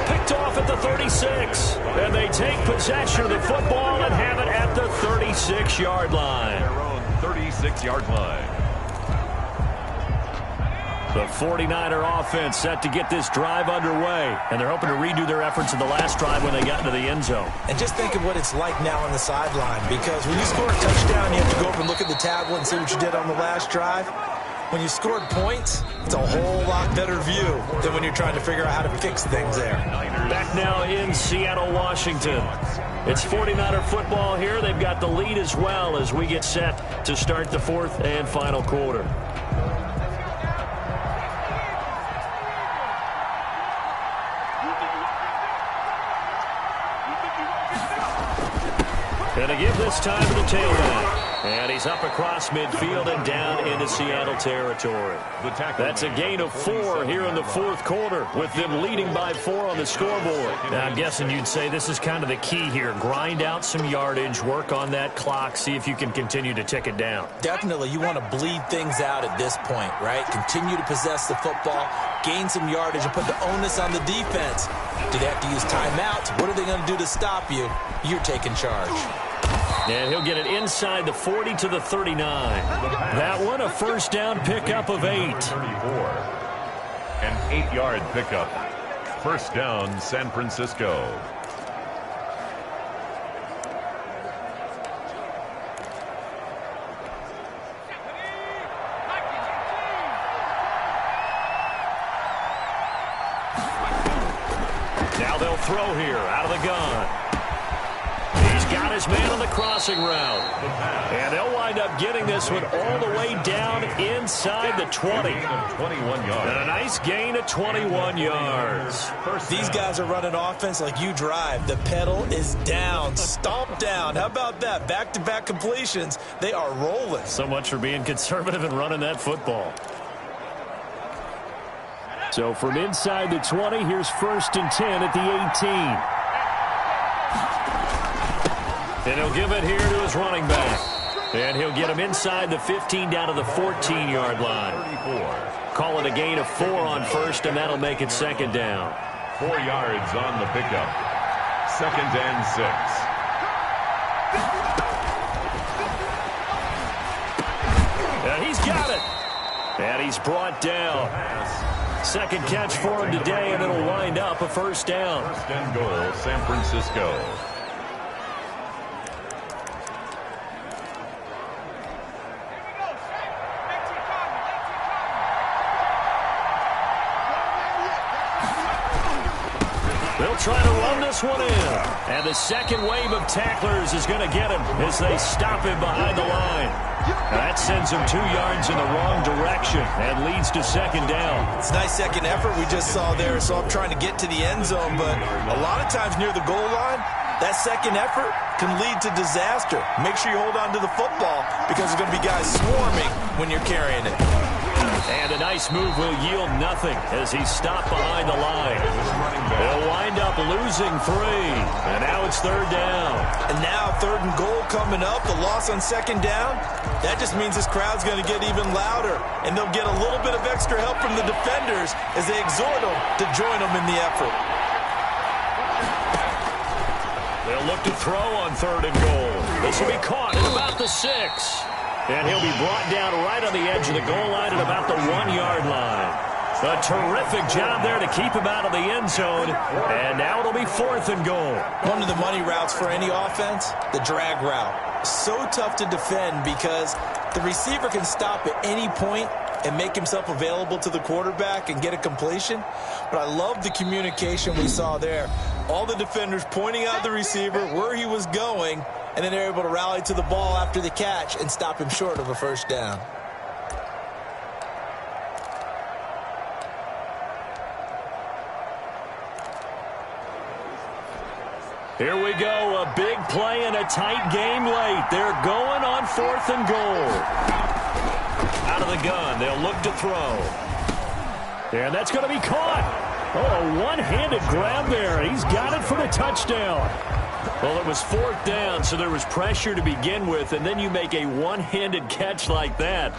Picked off at the 36. And they take possession of the football and have it at the 36-yard line. Their own 36-yard line. The 49er offense set to get this drive underway. And they're hoping to redo their efforts in the last drive when they got into the end zone. And just think of what it's like now on the sideline, because when you score a touchdown, you have to go up and look at the tablet and see what you did on the last drive. When you scored points, it's a whole lot better view than when you're trying to figure out how to fix things there. Back now in Seattle, Washington. It's 49er football here. They've got the lead as well as we get set to start the 4th and final quarter. And a give this time to the tailback. And he's up across midfield and down into Seattle territory. That's a gain of 4 here in the 4th quarter, with them leading by 4 on the scoreboard. Now, I'm guessing you'd say this is kind of the key here. Grind out some yardage, work on that clock, see if you can continue to tick it down. Definitely, you want to bleed things out at this point, right? Continue to possess the football, gain some yardage, and put the onus on the defense. Do they have to use timeouts? What are they going to do to stop you? You're taking charge. And he'll get it inside the 40 to the 39. That one, a first down pickup of 8. 34. An 8-yard pickup. First down, San Francisco. Now they'll throw here out of the gun. Got his man on the crossing route. And they'll wind up getting this one all the way down inside the 20. 21 yards. And a nice gain of 21 yards. These guys are running offense like you drive. The pedal is down, stomp down. How about that? Back-to-back completions. They are rolling. So much for being conservative and running that football. So from inside the 20, here's 1st and 10 at the 18. And he'll give it here to his running back. And he'll get him inside the 15 down to the 14-yard line. 34. Call it a gain of 4 on first, and that'll make it second down. 4 yards on the pickup. 2nd and 6. And he's got it. And he's brought down. Second catch for him today, and it'll wind up a first down. 1st and goal, San Francisco. They'll try to run this one in. And the second wave of tacklers is going to get him as they stop him behind the line. That sends him 2 yards in the wrong direction and leads to second down. It's a nice second effort we just saw there. So I'm trying to get to the end zone, but a lot of times near the goal line, that second effort can lead to disaster. Make sure you hold on to the football because there's going to be guys swarming when you're carrying it. And a nice move will yield nothing as he's stopped behind the line. They'll losing 3. And now it's 3rd down. And now 3rd and goal coming up. The loss on 2nd down. That just means this crowd's going to get even louder. And they'll get a little bit of extra help from the defenders as they exhort them to join them in the effort. They'll look to throw on 3rd and goal. This will be caught at about the 6. And he'll be brought down right on the edge of the goal line at about the 1-yard line. A terrific job there to keep him out of the end zone. And now it'll be 4th and goal. One of the money routes for any offense, the drag route. So tough to defend because the receiver can stop at any point and make himself available to the quarterback and get a completion. But I love the communication we saw there. All the defenders pointing out the receiver, where he was going, and then they're able to rally to the ball after the catch and stop him short of a 1st down. Here we go, a big play and a tight game late. They're going on 4th and goal. Out of the gun, they'll look to throw. And that's going to be caught. Oh, a one-handed grab there. He's got it for the touchdown. Well, it was 4th down, so there was pressure to begin with, and then you make a one-handed catch like that.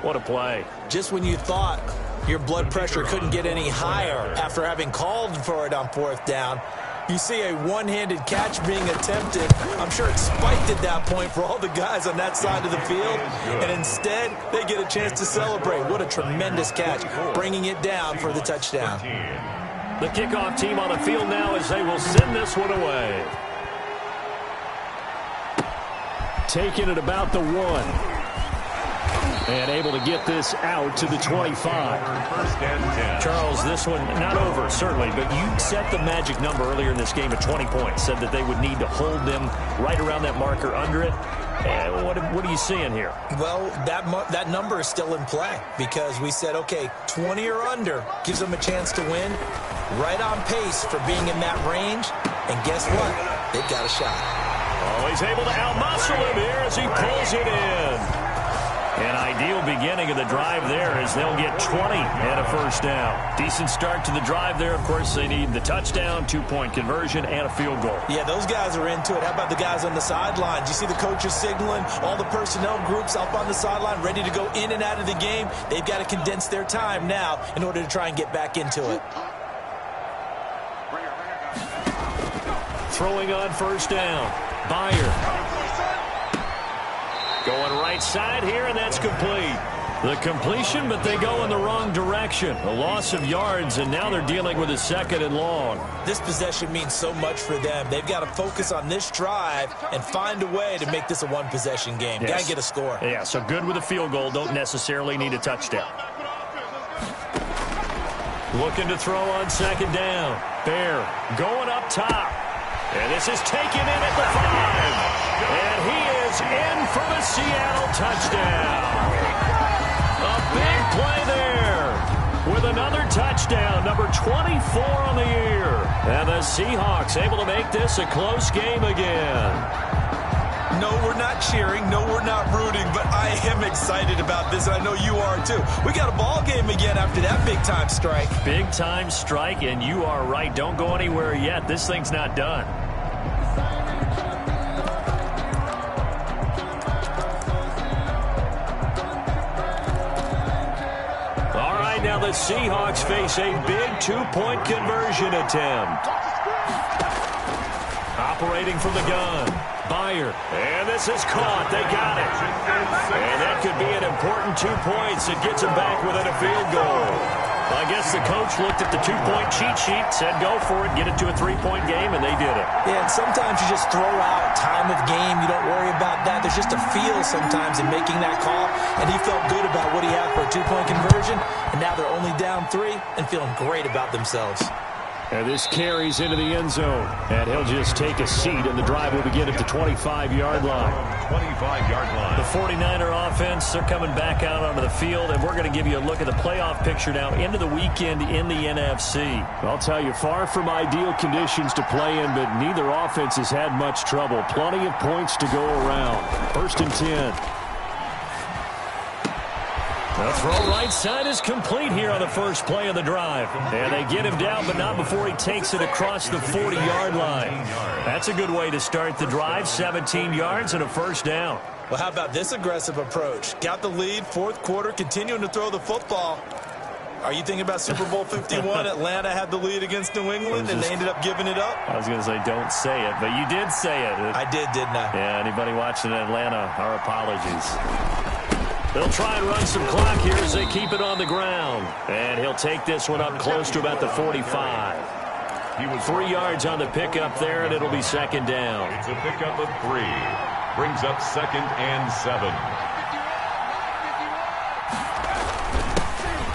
What a play. Just when you thought your blood pressure couldn't get any higher after having called for it on 4th down, you see a one-handed catch being attempted. I'm sure it spiked at that point for all the guys on that side of the field. And instead, they get a chance to celebrate. What a tremendous catch, bringing it down for the touchdown. The kickoff team on the field now as they will send this one away. Taking it about the 1. And able to get this out to the 25. Charles, this one not over, certainly, but you set the magic number earlier in this game at 20 points. Said that they would need to hold them right around that marker under it. And what are you seeing here? Well, that number is still in play because we said, okay, 20 or under gives them a chance to win. Right on pace for being in that range. And guess what? They've got a shot. Oh, he's able to outmuscle him here as he pulls it in. An ideal beginning of the drive there as they'll get 20 and a 1st down. Decent start to the drive there. Of course, they need the touchdown, 2-point conversion, and a field goal. Yeah, those guys are into it. How about the guys on the sidelines? You see the coaches signaling, all the personnel groups up on the sideline ready to go in and out of the game. They've got to condense their time now in order to try and get back into it. Throwing on 1st down. Byer. Going right side here, and that's complete. The completion, but they go in the wrong direction. A loss of yards, and now they're dealing with a 2nd and long. This possession means so much for them. They've got to focus on this drive and find a way to make this a one-possession game. Yes. Got to get a score. Yeah, so good with a field goal. Don't necessarily need a touchdown. Looking to throw on 2nd down. Bear going up top. And this is taken in at the 5. And he is in for the Seattle touchdown. A big play there with another touchdown, number 24 on the year. And the Seahawks able to make this a close game again. No, we're not cheering. No, we're not rooting. But I am excited about this, and I know you are too. We got a ball game again after that big-time strike. Big-time strike, and you are right. Don't go anywhere yet. This thing's not done. Now the Seahawks face a big 2-point conversion attempt. Operating from the gun. Byer. And this is caught. They got it. And that could be an important 2 points. It gets them back within a field goal. I guess the coach looked at the 2-point cheat sheet, said go for it, get it to a 3-point game, and they did it. Yeah, and sometimes you just throw out time of game. You don't worry about that. There's just a feel sometimes in making that call, and he felt good about what he had for a 2-point conversion, and now they're only down 3 and feeling great about themselves. And this carries into the end zone. And he'll just take a seat, and the drive will begin at the 25-yard line. 25-yard line. The 49er offense, they're coming back out onto the field, and we're going to give you a look at the playoff picture now into the weekend in the NFC. I'll tell you, far from ideal conditions to play in, but neither offense has had much trouble. Plenty of points to go around. 1st and 10. The throw right side is complete here on the first play of the drive. And they get him down, but not before he takes it across the 40-yard line. That's a good way to start the drive, 17 yards and a first down. Well, how about this aggressive approach? Got the lead, fourth quarter, continuing to throw the football. Are you thinking about Super Bowl 51? Atlanta had the lead against New England, and they ended up giving it up? I was going to say don't say it, but you did say it. I did, didn't I? Yeah, anybody watching Atlanta, our apologies. They'll try and run some clock here as they keep it on the ground. And he'll take this one up close to about the 45. He was 3 yards on the pickup there, and it'll be second down. It's a pickup of 3. Brings up 2nd and 7.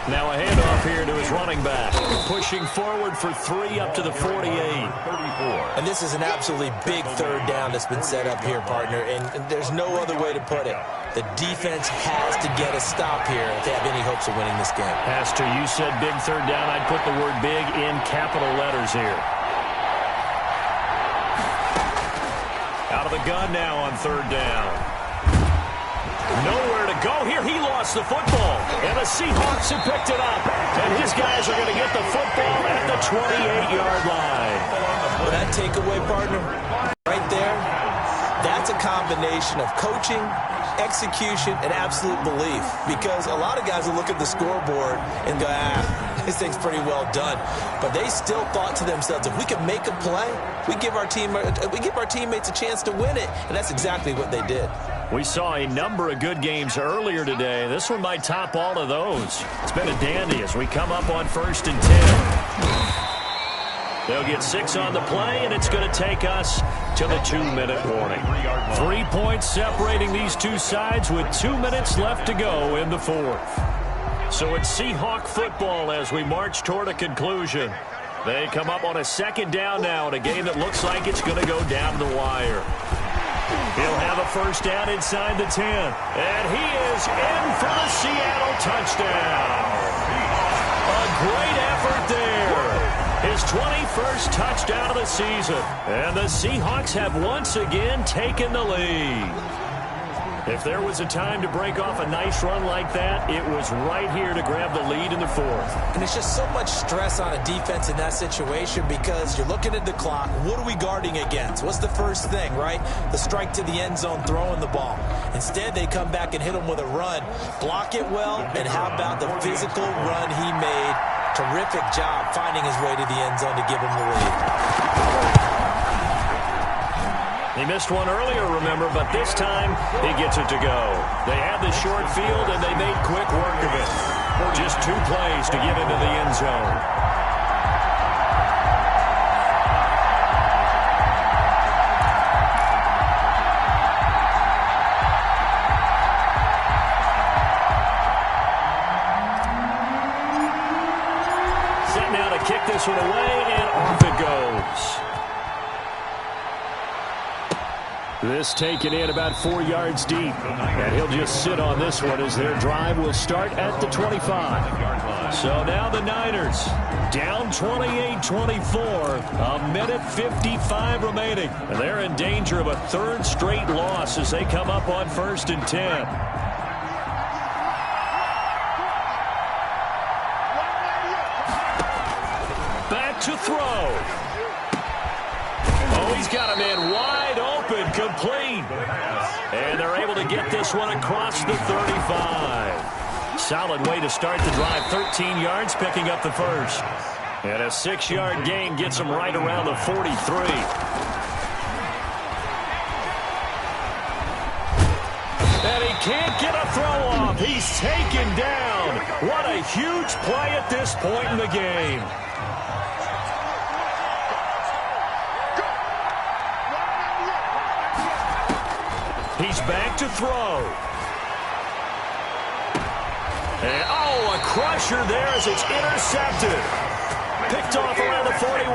Now a handoff here to his running back. Pushing forward for 3 up to the 48. 34. And this is an absolutely big third down that's been set up here, partner. And there's no other way to put it. The defense has to get a stop here if they have any hopes of winning this game. Has to. You said big third down. I'd put the word big in capital letters here. Out of the gun now on third down. Nowhere to go here. He lost the football. And the Seahawks have picked it up. And his guys are going to get the football at the 28-yard line. Well, that takeaway, partner, right there, that's a combination of coaching, execution, and absolute belief. Because a lot of guys will look at the scoreboard and go, this thing's pretty well done. But they still thought to themselves, if we can make a play, we give our teammates a chance to win it. And that's exactly what they did. We saw a number of good games earlier today. This one might top all of those. It's been a dandy as we come up on 1st and 10. They'll get 6 on the play, and it's going to take us to the 2-minute warning. 3 points separating these two sides with 2 minutes left to go in the fourth. So it's Seahawk football as we march toward a conclusion. They come up on a second down now in a game that looks like it's going to go down the wire. He'll have a first down inside the 10. And he is in for the Seattle touchdown. A great effort there. His 21st touchdown of the season. And the Seahawks have once again taken the lead. If there was a time to break off a nice run like that, it was right here to grab the lead in the fourth. And it's just so much stress on a defense in that situation because you're looking at the clock. What are we guarding against? What's the first thing, right? The strike to the end zone, throwing the ball. Instead, they come back and hit him with a run. Block it well, and how about the physical run he made? Terrific job finding his way to the end zone to give him the lead. He missed one earlier, remember, but this time he gets it to go. They had the short field, and they made quick work of it. Just 2 plays to get into the end zone. Set now to kick this one away, and off it goes. This taken in about 4 yards deep. And he'll just sit on this one as their drive will start at the 25. So now the Niners down 28-24. A minute 55 remaining. And they're in danger of a 3rd straight loss as they come up on 1st and 10. Back to throw. Oh, he's got a man wide open, complete. And they're able to get this one across the 35. Solid way to start the drive. 13 yards, picking up the first. And a 6-yard gain gets them right around the 43. And he can't get a throw off. He's taken down. What a huge play at this point in the game. He's back to throw. And, oh, a crusher there as it's intercepted. Picked off around the 41.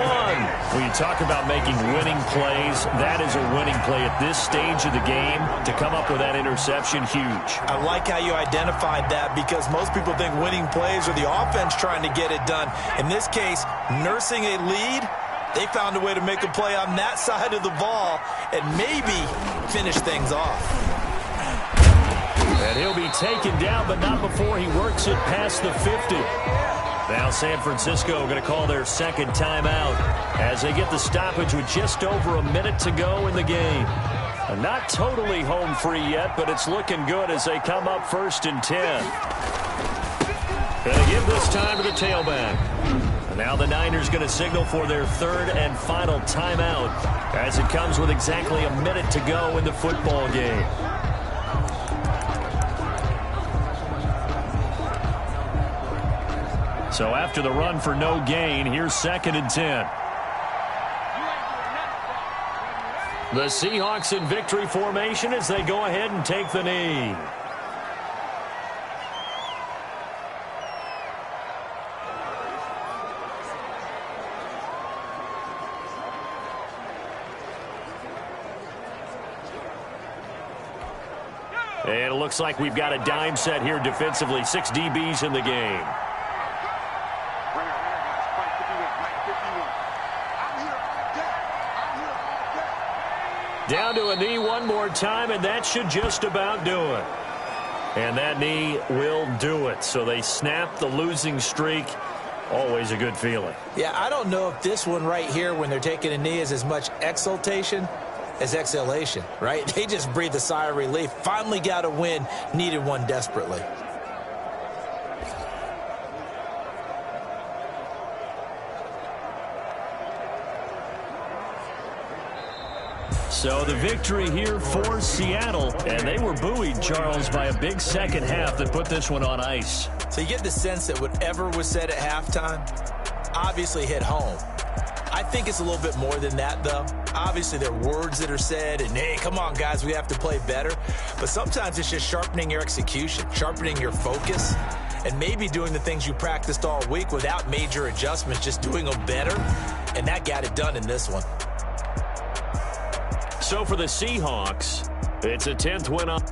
When you talk about making winning plays, that is a winning play at this stage of the game. To come up with that interception, huge. I like how you identified that because most people think winning plays are the offense trying to get it done. In this case, nursing a lead, they found a way to make a play on that side of the ball and maybe finish things off. And he'll be taken down, but not before he works it past the 50. Now San Francisco going to call their second timeout as they get the stoppage with just over a minute to go in the game. Not totally home free yet, but it's looking good as they come up 1st and 10. Going to give this time to the tailback. And now the Niners going to signal for their 3rd and final timeout as it comes with exactly a minute to go in the football game. So after the run for no gain, here's 2nd and 10. The Seahawks in victory formation as they go ahead and take the knee. And it looks like we've got a dime set here defensively. 6 DBs in the game. Down to a knee one more time, and that should just about do it. And that knee will do it. So they snap the losing streak. Always a good feeling. Yeah, I don't know if this one right here, when they're taking a knee, is as much exultation as exhalation, right? They just breathe a sigh of relief. Finally got a win. Needed one desperately. So the victory here for Seattle, and they were buoyed, Charles, by a big second half that put this one on ice. So you get the sense that whatever was said at halftime obviously hit home. I think it's a little bit more than that, though. Obviously, there are words that are said, and, hey, come on, guys, we have to play better. But sometimes it's just sharpening your execution, sharpening your focus, and maybe doing the things you practiced all week without major adjustments, just doing them better. And that got it done in this one. So for the Seahawks, it's a 10th win on.